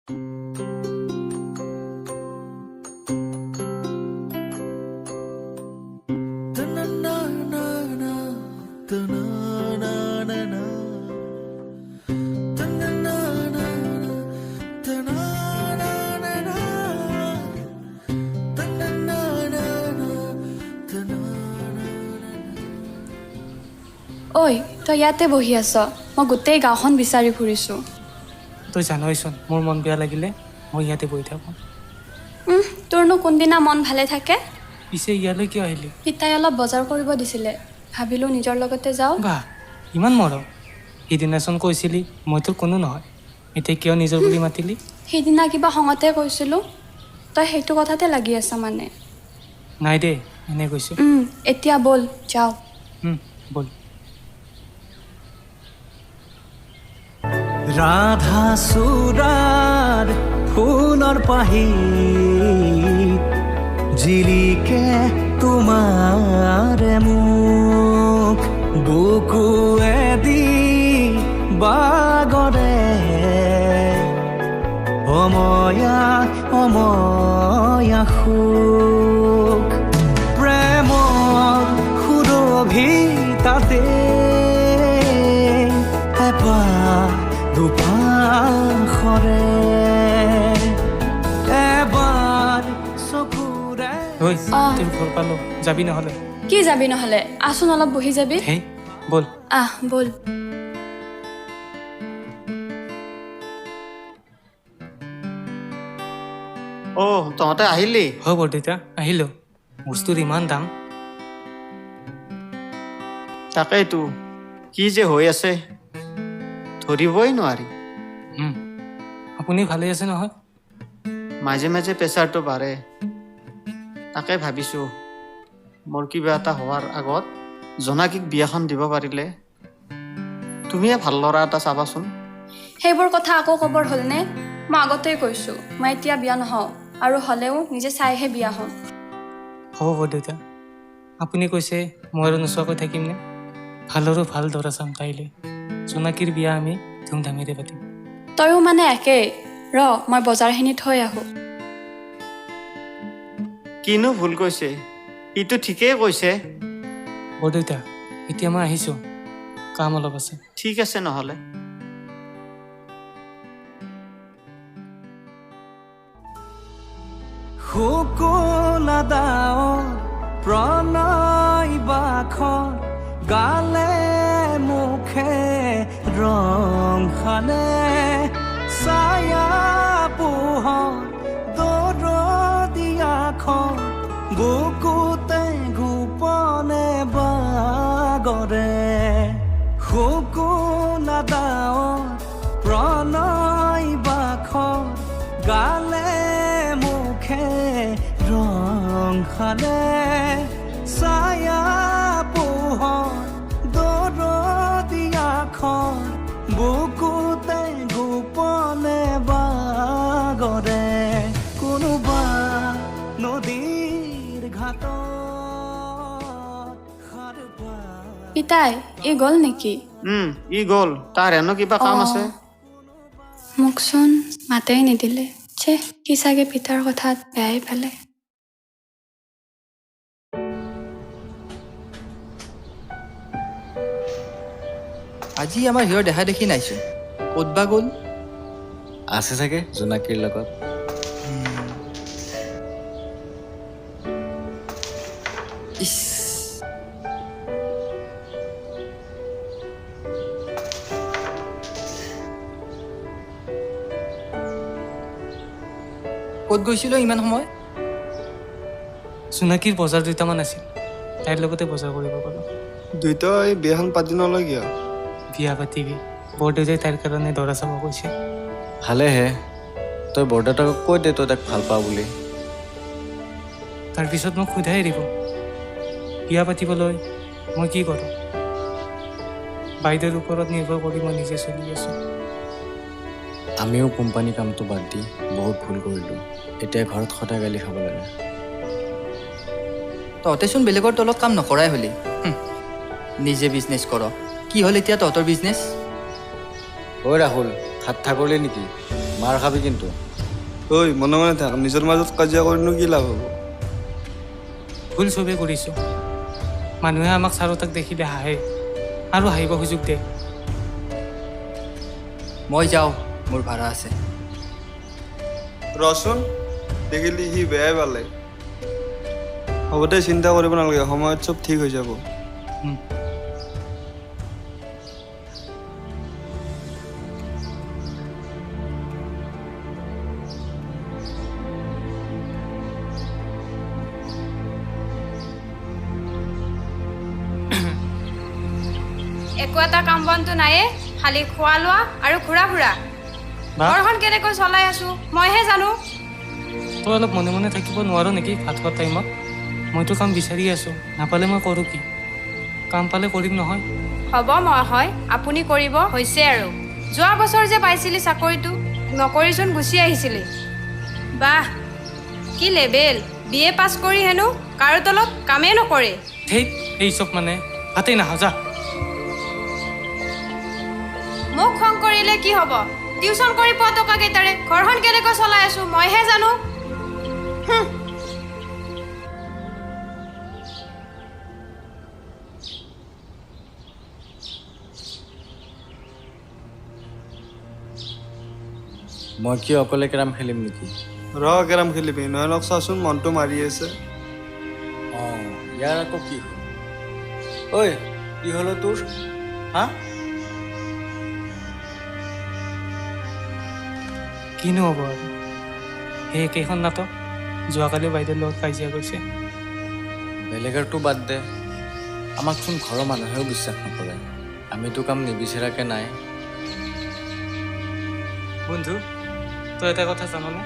ঐ তই ইয়াতে বহি আছ মই গোটেই গাঁওখন বিচাৰি ফুৰিছোঁ তই জানইচোন মোৰ মন বেয়া লাগিলে মই ইয়াতে বহি থাকোঁ তোৰনো কোনদিনা মন ভালে থাকে পিছে ইয়ালৈ কিয় আহিলি পিতাই অলপ বজাৰ কৰিব দিছিলে ভাবিলোঁ নিজৰ লগতে যাওঁ বাহ ইমান মৰম সিদিনাচোন কৈছিলি মই তোৰ কোনো নহয় এতিয়া কিয় নিজৰ বুলি মাতিলি সেইদিনা কিবা খঙতে কৈছিলোঁ তই সেইটো কথাতে লাগি আছ মানে নাই দে এনে কৈছোঁ এতিয়া ব'ল যাওঁ বল ৰাধা চূড়াৰ ফুলৰ পাহি জিলিকে তোমাৰ মুখ বুকুৱেদি বাগৰে অময়া অময়া সুখ প্ৰেমৰ সুৰভি তাতে এবাৰ দুপাখৰে এবাৰ চকুৰে ঐ তোৰ ঘৰ পালোঁ যাবি নহ'লে কি যাবি নহ'লে আচোন অলপ বহি যাবি হেই বল ব'ল তহঁতে আহিলি হয় বৰদেউতা আহিলোঁ বস্তুৰ ইমান দাম তাকেইতো কি যে হৈ আছে ধৰিবই নোৱাৰি আপুনি ভালে আছে নহয় মাজে মাজে প্ৰেছাৰটো বাঢ়ে তাকে ভাবিছোঁ মোৰ কিবা এটা হোৱাৰ আগত জোনাকীক বিয়াখন দিব পাৰিলে তুমিয়ে ভাল ল'ৰা এটা চাবাচোন সেইবোৰ কথা আকৌ ক'বৰ হ'লনে মই আগতেই কৈছোঁ মই এতিয়া বিয়া নহওঁ আৰু হ'লেও নিজে চাইহে বিয়া হ'ম হ'ব বৰদেউতা আপুনি কৈছে মই আৰু নোচোৱাকৈ থাকিমনে ভালৰো ভাল দৰা চাম কাইলৈ জোনাকীৰ বিয়া আমি ধুমধামেৰে পাতিম তয়ো মানে একেই মই বজাৰখিনি থৈ আহোঁ কিনো ভুল কৈছে ইটো ঠিকেই কৈছে বৰদেউতা এতিয়া মই আহিছোঁ কাম অলপ আছে ঠিক আছে নহ'লে শুকুলা দাঁৱৰ প্ৰণয় বাখৰ গালে মুখে ৰং সানে ছায়া পোহৰ দৰদিয়াখন বুকুতে গোপনে বাগৰে শুকুলা দাঁৱৰ প্ৰণয় বাখৰ গালে মুখে ৰং সানে ছায়া পোহৰ দৰদিয়াখন বুকুতে গোপনে বাগৰে কোনোবা নদীৰ ঘাটত সাৰ পাই পিতাই ই গ'ল নেকি ই গ'ল তাৰ হেনো কিবা কাম আছে মোকচোন মাতেই নিদিলে সি চাগে পিতাৰ কথাত বেয়াই পালে আজি আমাৰ হিৰ দেখা দেখি নাইচোন ক'ত বা গ'ল আছে চাগে জোনাকীৰ লগত ইছ ক'ত গৈছিলোঁ ইমান সময় জোনাকীৰ বজাৰ দুটামান আছিল তাইৰ লগতে বজাৰ কৰিব গ'লোঁ দুইটাই বিয়াখন পাতি নলয় কিয় বিয়া পাতিবি বৰদেউতাই তাইৰ কাৰণে দৰা চাব কৈছে ভালেহে তই বৰদেউতাকক কৈ দে তই তাক ভাল পাৱ বুলি তাৰপিছত মোক সোধাই দিব বিয়া পাতিবলৈ মই কি কৰোঁ বাইদেউৰ ওপৰত নিৰ্ভৰ কৰি মই নিজে চলি আছোঁ আমিও কোম্পানী কামটো বাদ দি বহুত ভুল কৰিলোঁ এতিয়া ঘৰত সদায় গালি খাব লাগে তহঁতেচোন বেলেগৰ তলত কাম নকৰাই হলি নিজে বিজনেছ কৰ কি হ'ল এতিয়া তহঁতৰ বিজনেছ ঐ ৰাহুল হাত ঠাকৰলি নেকি মাৰ খাবি কিন্তু। ঐ মনে মনে থাক, নিজৰ মাজত কাজিয়া কৰিনো কি লাভ হ'ব? ভুল চবেই কৰিছোঁ। মানুহে আমাক চাৰোতাক দেখিলে হাঁহে আৰু হাঁহিব সুযোগ দিয়ে। মই যাওঁ, মোৰ ভাড়া আছে। ৰচোন, দেখিলি সি বেয়াই পালে। হ'ব দে, চিন্তা কৰিব নালাগে, সময়ত চব ঠিক হৈ যাব। একো এটা কাম বনটো নাইয়ে, খালি খোৱা লোৱা আৰু ঘূৰা ফুৰা। বা ঘৰখন কেনেকৈ চলাই আছো মইহে জানো। তই অলপ মনে মনে থাকিব নোৱাৰ নেকি ভাত খোৱাৰ টাইমত? মইতো কাম বিচাৰি আছোঁ, নাপালে মই কৰোঁ কি? কাম পালে কৰিম নহয়। হ'ব মই হয়, আপুনি কৰিব হৈছে আৰু। যোৱা বছৰ যে পাইছিলি চাকৰিটো, নকৰিচোন গুচি আহিছিলি। বাহ, কি লেবেল! BA পাছ কৰি হেনো কাৰো তলত কামেই নকৰে। সেই এই চব মানে ভাতেই নাখাওঁ যা। মোক খং কৰিলে কি হ'ব? টিউচন কৰি পোৱা টকা কেইটাৰে ঘৰখন কেনেকৈ চলাই আছো মইহে জানো। মই কি অকলে কেৰাম খেলিম নেকি? কেৰাম খেলিবি, নয়নক চাচোন, মনটো মাৰি আছে। অঁ, ইয়াৰ আকৌ কি হ'ল? ঐ, কি হ'ল তোৰ? হা? কিনো হ'ব আৰু? সেই একেখন নাটক। যোৱাকালি বাইদেউৰ লগত কাজিয়া কৰিছে। বেলেগৰটো বাদ দে, আমাকচোন ঘৰৰ মানুহেও বিশ্বাস নকৰে। আমিতো কাম নিবিচাৰাকে নাই। বন্ধু, তই এটা কথা জাননে?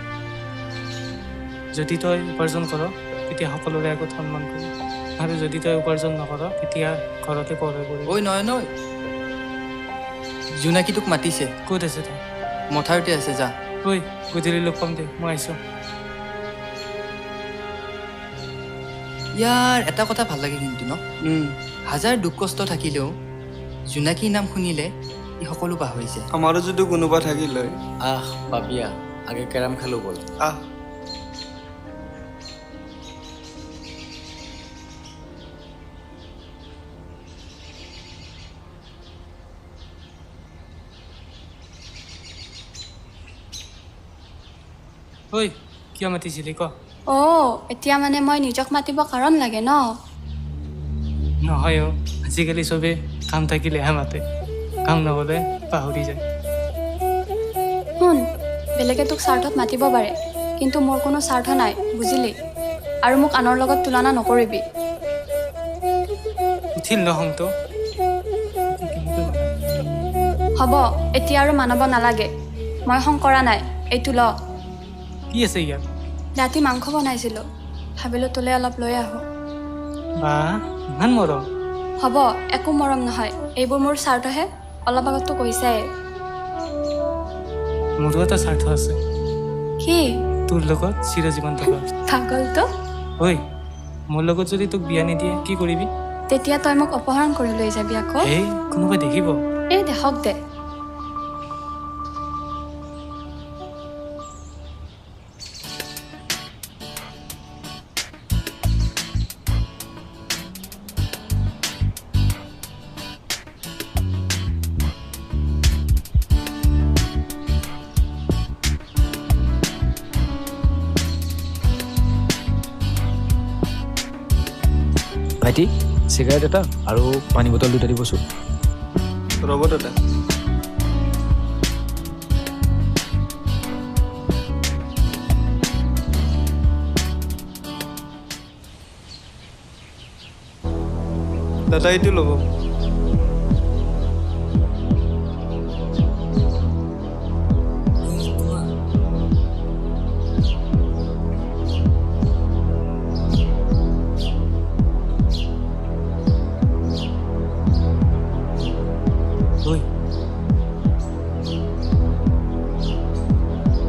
যদি তই উপাৰ্জন কৰ তেতিয়া সকলোৰে আগত সন্মান কৰি, আৰু যদি তই উপাৰ্জন নকৰ তেতিয়া ঘৰতে পঢ়াই কৰি। ঐ নয়ন, ঐ জোনাকী তোক মাতিছে। ক'ত আছে তই? মথাউৰিতে আছে, যা। ঐ, গধূলি লগ পাম দে, মই আহিছোঁ। ইয়াৰ এটা কথা ভাল লাগে কিন্তু ন, হাজাৰ দুখ কষ্ট থাকিলেও জোনাকীৰ নাম শুনিলে ই সকলো পাহৰি যায়। আমাৰো যদি কোনোবা থাকিল হয়। আহ পাবিয়া, আগে কেৰাম খেলো ব'ল। আহ, ঐ, কিয় মাতিছিলি ক? এতিয়া মানে মই নিজক মাতিব কাৰণ লাগে ন? নহয় অ', আজিকালি চবে কাম থাকিলেহে মাতে, কাম নহ'লে পাহৰি যায়। শুন, বেলেগে তোক স্বাৰ্থত মাতিব পাৰে, কিন্তু মোৰ কোনো স্বাৰ্থ নাই, বুজিলি? আৰু মোক আনৰ লগত তুলনা নকৰিবি। উঠিল ন খংটো? হ'ব, এতিয়া আৰু মানব নালাগে। মই খং কৰা নাই, এইটো ল। কি আছে ইয়াত? ৰাতি মাংস বনাইছিলোঁ, ভাবিলোঁ তোলে অলপ লৈ আহোঁ। বা, ইমান মৰম। হ'ব, একো মৰম নহয়, এইবোৰ মোৰ স্বাৰ্থহে। অলপ আগততো কৈছাই। মোৰো এটা স্বাৰ্থ আছে, কি? তোৰ লগত চিৰজীৱন থকা। পাগলটো? ঐ, মোৰ লগত যদি তোক বিয়া নিদিয়ে কি কৰিবি? তেতিয়া তই মোক অপহৰণ কৰি লৈ যাবি আকৌ। এই, কোনোবাই দেখিব। এই দেখক দে। ভাইটি, চিগাৰেট এটা আৰু পানী বটল দুটা দিবচোন। ৰ'ব দাদা। দাদা, এইটো ল'ব।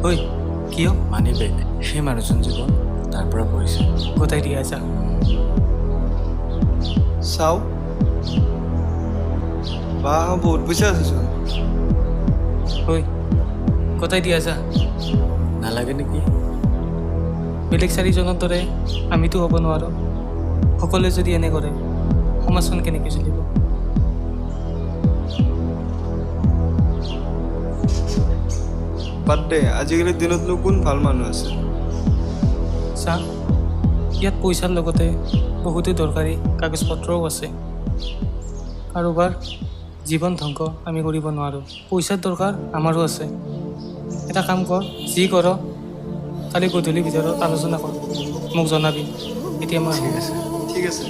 ঐ, কিয়? মানি বেগ, সেই মানুহজন জীৱন তাৰ পৰা পৰিছে। গোটাই দিয়া যা। চাওঁ, বা বহুত পইচা আছে চোন। ঐ, গতাই দিয়া যা নালাগে নেকি? বেলেগ চাৰিজনৰ দৰে আমিতো হ'ব নোৱাৰোঁ। সকলোৱে যদি এনে কৰে সমাজখন কেনেকৈ চলিব? বাদ দে, আজিকালিৰ দিনতনো কোন ভাল মানুহ আছে? চা, ইয়াত পইচাৰ লগতে বহুতো দৰকাৰী কাগজ পত্ৰও আছে। কাৰোবাৰ জীৱন ধ্বংস আমি কৰিব নোৱাৰোঁ। পইচাৰ দৰকাৰ আমাৰো আছে। এটা কাম কৰ, যি কৰ কালি গধূলিৰ ভিতৰত আলোচনা কৰ, মোক জনাবি। এতিয়া মই ঠিক আছে।